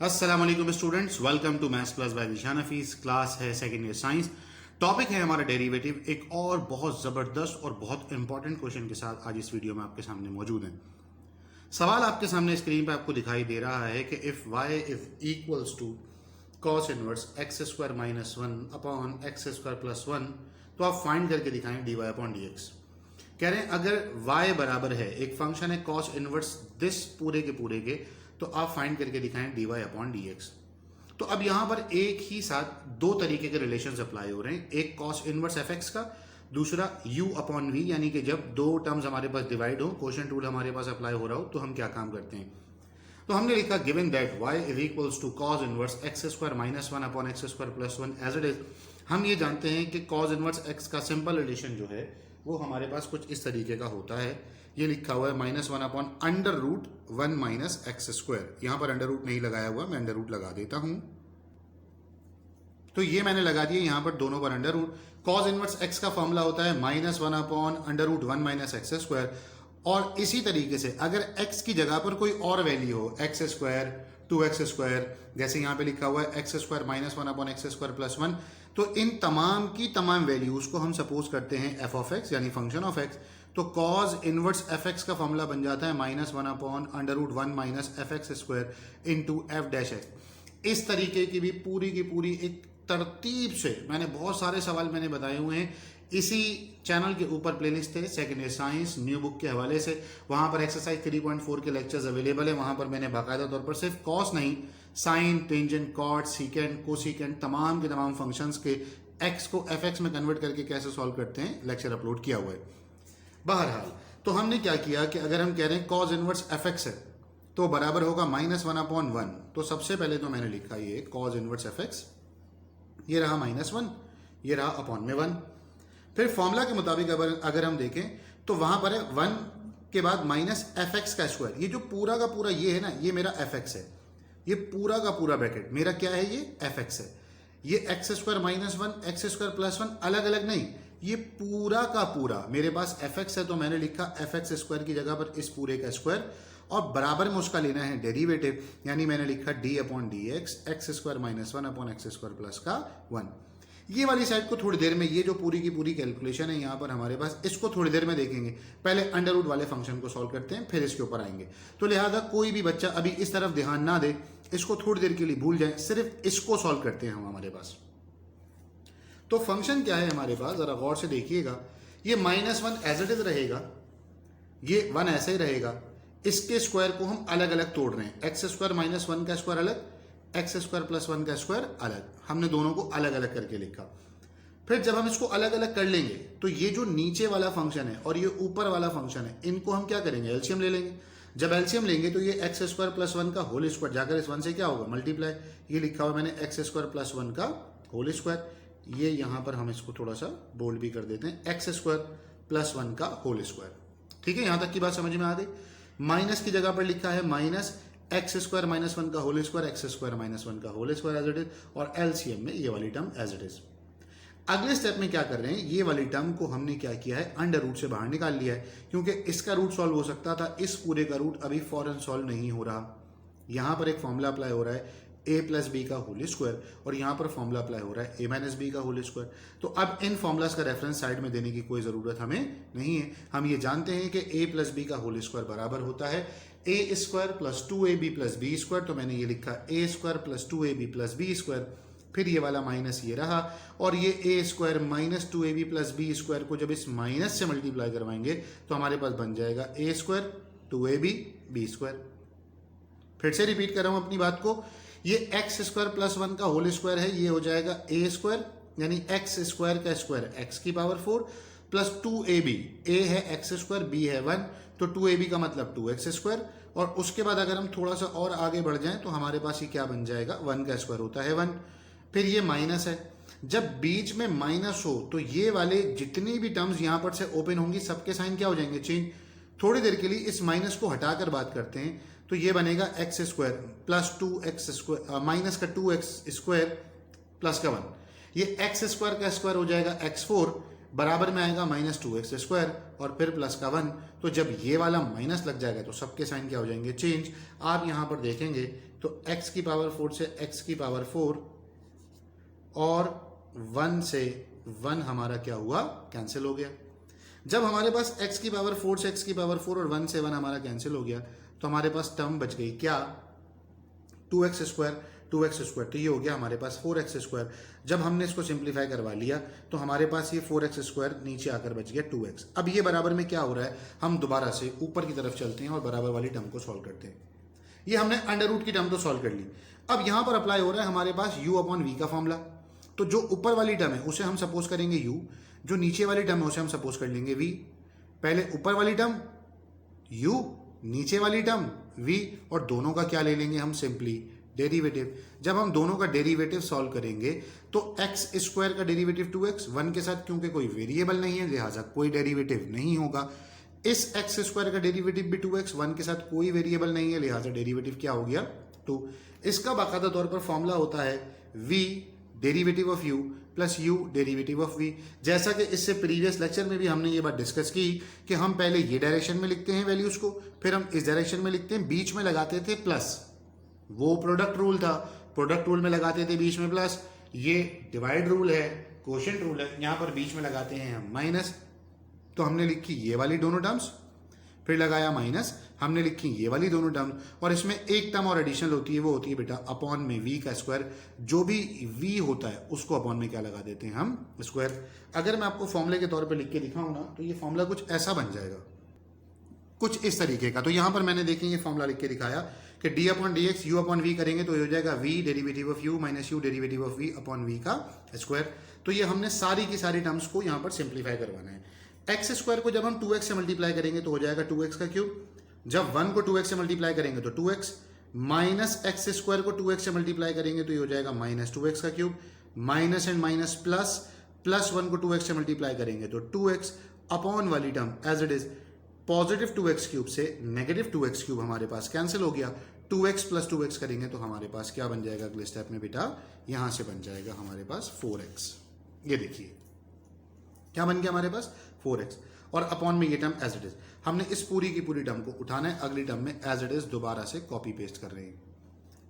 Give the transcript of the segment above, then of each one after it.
अस्सलाम वालेकुम students, welcome to maths class by Zishan Hafeez. Class है सेकेंड ईयर साइंस। टॉपिक है हमारा डेरिवेटिव। एक और बहुत ज़बरदस्त और बहुत इंपॉर्टेंट क्वेश्चन के साथ आज इस वीडियो में आपके सामने मौजूद है। सवाल आपके सामने स्क्रीन पर आपको दिखाई दे रहा है कि if y is equals to cos inverse x square minus one upon x square plus one, तो आप फाइंड करके दिखाएं d y upon d x. कह रहे हैं अगर y बराबर है, एक फंक्शन है कॉस इनवर्स दिस पूरे के, तो आप फाइंड करके दिखाएं d y upon d x. तो अब यहां पर एक ही साथ दो तरीके के रिलेशंस अप्लाई हो रहे हैं, एक कॉस इनवर्स एफ एक्स का, दूसरा u अपॉन वी, यानी कि जब दो टर्म्स हमारे पास डिवाइड हो, क्वोशिएंट रूल हमारे पास अप्लाई हो रहा हो, तो हम क्या काम करते हैं। तो हमने लिखा given that y is equals to cos inverse x square minus one upon x square plus one as it is. हम ये जानते हैं कि कॉस इनवर्स एक्स का सिंपल रिलेशन जो है वो हमारे पास कुछ इस तरीके का होता है। ये लिखा हुआ है minus one upon under root one minus x square. यहां पर अंडर रूट नहीं लगाया हुआ, मैं अंडर रूट लगा देता हूं। तो ये मैंने लगा दिया यहां पर दोनों पर under root. Cos inverse x का फॉर्मूला होता है minus one upon under root one minus x square. और इसी तरीके से अगर x की जगह पर कोई और वैल्यू हो, x square, two x square, जैसे यहां पे लिखा हुआ है x square minus one upon x square plus one, तो इन तमाम की तमाम वैल्यूज को हम सपोज करते हैं एफ ऑफ एक्स यानी फंक्शन ऑफ एक्स। तो कॉज इनवर्स एफ एक्स का फॉर्मूला बन जाता है minus one upon under root one minus f x square into f dash x. इस तरीके की भी पूरी की पूरी एक तरतीब से मैंने बहुत सारे सवाल मैंने बताए हुए हैं। इसी चैनल के ऊपर प्लेलिस्ट है second year science new book के हवाले से, वहां पर एक्सरसाइज 3.4 के लेक्चर्स अवेलेबल है। वहां पर मैंने बाकायदा तौर पर सिर्फ कॉस नहीं, sine, tangent, cot, secant, cosecant, तमाम के तमाम फंक्शंस के एक्स को एफ एक्स में कन्वर्ट करके कैसे सॉल्व करते हैं लेक्चर अपलोड किया हुआ है। बहरहाल तो हमने क्या किया कि अगर हम कह रहे हैं कॉस इनवर्स एफ एक्स है तो बराबर होगा माइनस वन अपॉन वन। तो सबसे पहले तो मैंने लिखा ये कॉस इनवर्स एफ एक्स, ये रहा माइनस वन, ये रहा अपॉन में वन। फिर फॉर्मूला के मुताबिक अगर हम देखें तो वहां पर है वन के बाद माइनस एफ एक्स का स्क्वायर। ये जो पूरा का पूरा ये है ना, ये मेरा एफ एक्स है। ये पूरा का पूरा ब्रैकेट मेरा क्या है, ये एफ एक्स है। ये x square minus one, x square plus one, अलग अलग नहीं, ये पूरा का पूरा मेरे पास एफ एक्स है। तो मैंने लिखा एफ एक्स स्क्वायर की जगह पर इस पूरे का स्क्वायर, और बराबर में उसका लेना है डेरिवेटिव, यानी मैंने लिखा D upon d x, x square minus one upon x square plus का वन। ये वाली साइड को थोड़ी देर में, ये जो पूरी की पूरी कैलकुलेशन है यहां पर हमारे पास, इसको थोड़ी देर में देखेंगे। पहले अंडर रूट वाले फंक्शन को सॉल्व करते हैं, फिर इसके ऊपर आएंगे। तो लिहाजा कोई भी बच्चा अभी इस तरफ ध्यान ना दे, इसको थोड़ी देर के लिए भूल जाए, सिर्फ इसको सॉल्व करते हैं हम हमारे पास। तो फंक्शन क्या है हमारे पास, जरा गौर से देखिएगा। ये minus one as it is रहेगा, ये वन ऐसे ही रहेगा। इसके स्क्वायर को हम अलग अलग तोड़ रहे हैं, एक्स स्क्वायर माइनस वन का स्क्वायर अलग, एक्स स्क्वायर प्लस वन का स्क्वायर अलग। हमने दोनों को अलग अलग करके लिखा। फिर जब हम इसको अलग अलग कर लेंगे तो ये जो नीचे वाला फंक्शन है और ये ऊपर वाला फंक्शन है, इनको हम क्या करेंगे, एलसीएम ले लेंगे। जब एलसीएम लेंगे तो ये एक्स स्क्वायर प्लस वन का होल स्क्वायर जाकर इस वन से क्या होगा, मल्टीप्लाई। ये लिखा हुआ मैंने एक्स स्क्वायर प्लस वन का होल स्क्वायर। ये यहां पर हम इसको थोड़ा सा बोल्ड भी कर देते हैं, एक्स स्क्वायर प्लस वन का होल स्क्वायर। ठीक है, यहां तक की बात समझ में आ गई। माइनस की जगह पर लिखा है minus x square minus one का whole square, x square minus one का whole square as it is, और एलसीएम में ये वाली टर्म एज इट इज। अगले स्टेप में क्या कर रहे हैं, ये वाली टर्म को हमने क्या किया है, अंडर रूट से बाहर निकाल लिया है, क्योंकि इसका रूट सॉल्व हो सकता था, इस पूरे का रूट अभी फौरन सॉल्व नहीं हो रहा। यहां पर एक फॉर्मूला अप्लाई हो रहा है ए प्लस बी का होल स्क्वायर, और यहां पर फॉर्मूला अप्लाई हो रहा है ए माइनस बी का होल स्क्वायर। तो अब इन फॉर्मूलाज का रेफरेंस साइड में देने की कोई जरूरत हमें नहीं है। हम ये जानते हैं कि ए प्लस बी का होल स्क्वायर बराबर होता है a square plus two a b plus b square. तो मैंने ये लिखा a square plus two a b plus b square. फिर ये वाला माइनस ये रहा, और ये a square minus two a b plus b square को जब इस माइनस से मल्टीप्लाई करवाएंगे तो हमारे पास बन जाएगा a square two a b b square. फिर से रिपीट कर रहा हूं अपनी बात को, ये एक्स स्क्वायर प्लस वन का होल स्क्वायर है, ये हो जाएगा ए स्क्वायर यानी एक्स स्क्वायर का स्क्वायर एक्स की power four plus two a b. A है एक्स स्क्वायर, बी है वन, तो टू ए बी का मतलब टू एक्स स्क्वायर। और उसके बाद अगर हम थोड़ा सा और आगे बढ़ जाएं तो हमारे पास ये क्या बन जाएगा, वन का स्क्वायर होता है वन। फिर ये माइनस है, जब बीच में माइनस हो तो ये वाले जितनी भी टर्म्स यहां पर से ओपन होंगी सबके साइन क्या हो जाएंगे, चेंज। थोड़ी देर के लिए इस माइनस को हटाकर बात करते हैं, तो ये बनेगा x square plus to x square minus का टू एक्स स्क्वायर प्लस का वन। ये एक्स स्क्वायर का स्क्वायर हो जाएगा एक्स फोर, बराबर में आएगा माइनस टू एक्स स्क्वायर और फिर प्लस का वन। तो जब ये वाला माइनस लग जाएगा तो सबके साइन क्या हो जाएंगे, चेंज। आप यहां पर देखेंगे तो x की पावर 4 से x की पावर 4 और 1 से 1 हमारा क्या हुआ, कैंसिल हो गया। जब हमारे पास x की पावर 4 से x की पावर 4 और 1 से 1 हमारा कैंसिल हो गया तो हमारे पास टर्म बच गई क्या, 2x स्क्वायर। तो ये हो गया हमारे पास 4x स्क्वायर। जब हमने इसको सिंप्लीफाई करवा लिया तो हमारे पास ये 4x स्क्वायर नीचे आकर बच गया 2x। अब ये बराबर में क्या हो रहा है, हम दोबारा से ऊपर की तरफ चलते हैं और बराबर वाली टर्म को सॉल्व करते हैं। ये हमने अंडर रूट की टर्म तो सॉल्व कर ली। अब यहां पर अप्लाई हो रहा है हमारे पास u अपॉन v का फॉर्मूला। तो जो ऊपर वाली टर्म है उसे हम सपोज करेंगे u, जो नीचे वाली टर्म है उसे हम सपोज कर लेंगे v। पहले ऊपर वाली टर्म u, नीचे वाली टर्म v, और दोनों का क्या ले लेंगे हम, सिंपली डेरिवेटिव। जब हम दोनों का डेरिवेटिव सॉल्व करेंगे तो x स्क्वायर का डेरिवेटिव 2x, 1 के साथ क्योंकि कोई वेरिएबल नहीं है लिहाजा कोई डेरिवेटिव नहीं होगा। इस x स्क्वायर का डेरिवेटिव भी 2x, 1 के साथ कोई वेरिएबल नहीं है लिहाजा डेरिवेटिव क्या हो गया, 2। इसका बाकायदा तौर पर फॉर्मूला होता है v derivative of u plus u derivative of v। जैसा कि इससे प्रीवियस लेक्चर में भी हमने ये बात डिस्कस की कि हम पहले ये डायरेक्शन में लिखते हैं वैल्यूज को, फिर हम इस डायरेक्शन में लिखते हैं, बीच में लगाते थे प्लस, वो प्रोडक्ट रूल था, प्रोडक्ट रूल में लगाते थे बीच में प्लस। ये डिवाइड रूल है, कोशेंट रूल है, यहां पर बीच में लगाते हैं हम माइनस। तो हमने लिखी ये वाली दोनों टर्म्स, फिर लगाया माइनस, हमने लिखी ये वाली दोनों टर्म, और इसमें एक टर्म और एडिशनल होती है, वो होती है बेटा अपॉन में v का स्क्वायर। जो भी v होता है उसको अपॉन में क्या लगा देते हैं हम, स्क्वायर। अगर मैं आपको फॉर्मूले के तौर पे लिख के दिखाऊं ना तो ये फॉर्मूला कुछ ऐसा बन जाएगा, कुछ इस तरीके का। तो यहां पर मैंने देखिए ये फॉर्मूला लिख के दिखाया कि d upon d x u upon v करेंगे तो ये हो जाएगा v derivative of u minus u derivative of v upon v का स्क्वायर। तो ये हमने सारी की सारी टर्म्स को यहां पर सिंप्लीफाई करवाना है। x स्क्वायर को जब हम 2x से मल्टीप्लाई करेंगे तो हो जाएगा 2x का क्यूब। जब 1 को 2x से मल्टीप्लाई करेंगे तो 2x, माइनस x स्क्वायर को 2x से मल्टीप्लाई करेंगे तो ये हो जाएगा माइनस 2x का cube. Minus and minus plus, plus 1 को 2x से मल्टीप्लाई करेंगे तो 2x अपॉन वाली term as it is positive 2x cube से नेगेटिव 2x क्यूब हमारे पास कैंसिल हो गया। 2x प्लस 2x करेंगे तो हमारे पास क्या बन जाएगा अगले स्टेप में बेटा, यहां से बन जाएगा हमारे पास 4x। ये देखिए क्या बन गया हमारे पास 4x, और अपॉन में ये टर्म एज इट इज। हमने इस पूरी की पूरी टर्म को उठाना है, अगली टर्म में एज इट इज दोबारा से कॉपी पेस्ट कर रहे हैं।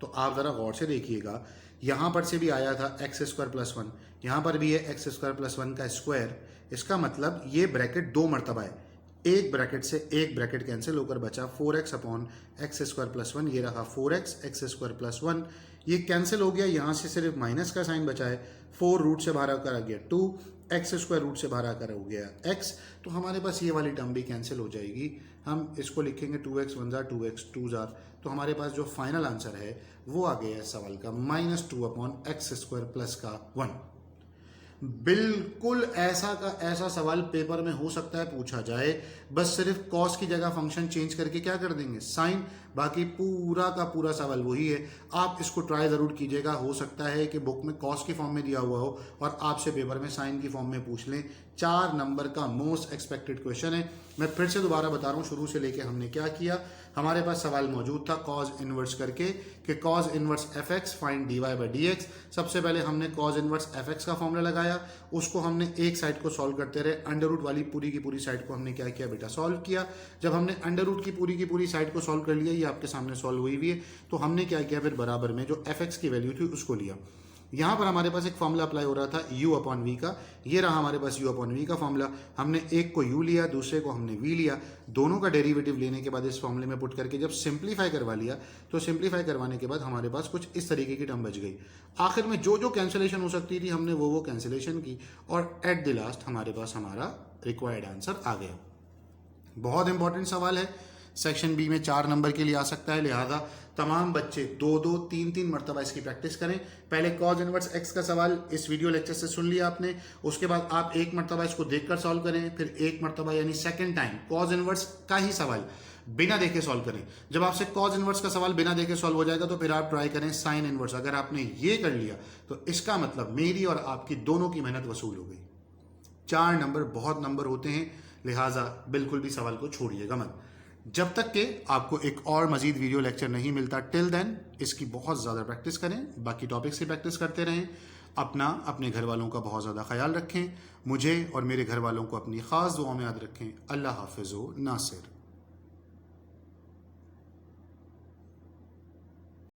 तो आप जरा गौर से देखिएगा, यहां पर से भी आया था x स्क्वायर प्लस 1, यहां पर भी है x स्क्वायर प्लस 1 का स्क्वायर। इसका मतलब ये ब्रैकेट दो मरतबा है, एक ब्रैकेट से एक ब्रैकेट कैंसिल होकर बचा 4x upon x square plus 1। ये रहा 4x एक्स स्क्वायर प्लस 1, ये कैंसिल हो गया, यहां से सिर्फ माइनस का साइन बचा है। 4 रूट से बाहर आकर आ गया 2, एक्स स्क्वायर रूट से बाहर आकर हो गया x। तो हमारे पास ये वाली टर्म भी कैंसिल हो जाएगी। हम इसको लिखेंगे 2x 1 जार 2x 2 जार, तो हमारे पास जो फाइनल आंसर है वो आ गया है सवाल का -2 अपॉन एक्स स्क्वायर प्लस का 1। बिल्कुल ऐसा का ऐसा सवाल पेपर में हो सकता है पूछा जाए, बस सिर्फ कॉस की जगह फंक्शन चेंज करके क्या कर देंगे, साइन। बाकी पूरा का पूरा सवाल वही है। आप इसको ट्राई जरूर कीजिएगा, हो सकता है कि बुक में कॉस की फॉर्म में दिया हुआ हो और आपसे पेपर में साइन की फॉर्म में पूछ लें। 4 नंबर का मोस्ट एक्सपेक्टेड क्वेश्चन है। मैं फिर से दोबारा बता रहा हूँ, शुरू से लेके हमने क्या किया। हमारे पास सवाल मौजूद था कॉज इनवर्स करके कि cos inverse f x find d y by d x. सबसे पहले हमने कॉज इनवर्स एफ एक्स का फॉर्मूला लगाया, उसको हमने एक साइड को सॉल्व करते रहे, अंडर रूट वाली पूरी की पूरी साइड को हमने क्या किया बेटा, सॉल्व किया। जब हमने अंडर रूट की पूरी साइड को सॉल्व कर लिया, ये आपके सामने सॉल्व हुई हुई है, तो हमने क्या किया फिर बराबर में जो एफ एक्स की वैल्यू थी उसको लिया। यहां पर हमारे पास एक फॉर्मूला अप्लाई हो रहा था u अपॉन वी का, ये रहा हमारे पास u अपॉन वी का फॉर्मूला। हमने एक को u लिया, दूसरे को हमने v लिया, दोनों का डेरिवेटिव लेने के बाद इस फॉर्मूले में पुट करके जब सिंप्लीफाई करवा लिया, तो सिंप्लीफाई करवाने के बाद हमारे पास कुछ इस तरीके की टर्म बच गई। आखिर में जो जो कैंसिलेशन हो सकती थी हमने वो कैंसिलेशन की, और एट द लास्ट हमारे पास हमारा रिक्वायर्ड आंसर आ गया। बहुत इंपॉर्टेंट सवाल है, सेक्शन बी में 4 नंबर के लिए आ सकता है, लिहाजा तमाम बच्चे 2-2 3-3 मरतबा इसकी प्रैक्टिस करें। पहले कॉज इनवर्स एक्स का सवाल इस वीडियो लेक्चर से सुन लिया आपने, उसके बाद आप एक मरतबा इसको देखकर सॉल्व करें, फिर एक मरतबा यानी सेकंड टाइम कॉज इनवर्स का ही सवाल बिना देखे सॉल्व करें। जब आपसे कॉज इनवर्स का सवाल बिना देखे सॉल्व हो जाएगा तो फिर आप ट्राई करें साइन इनवर्स। अगर आपने ये कर लिया तो इसका मतलब मेरी और आपकी दोनों की मेहनत वसूल हो गई। 4 नंबर बहुत नंबर होते हैं, लिहाजा बिल्कुल भी सवाल को छोड़िएगा मत जब तक कि आपको एक और मजीद वीडियो लेक्चर नहीं मिलता। टिल देन इसकी बहुत ज़्यादा प्रैक्टिस करें, बाकी टॉपिक्स की प्रैक्टिस करते रहें। अपने घर वालों का बहुत ज़्यादा ख्याल रखें, मुझे और मेरे घर वालों को अपनी ख़ास दुआ में याद रखें। अल्लाह हाफ़िज़ व नासिर।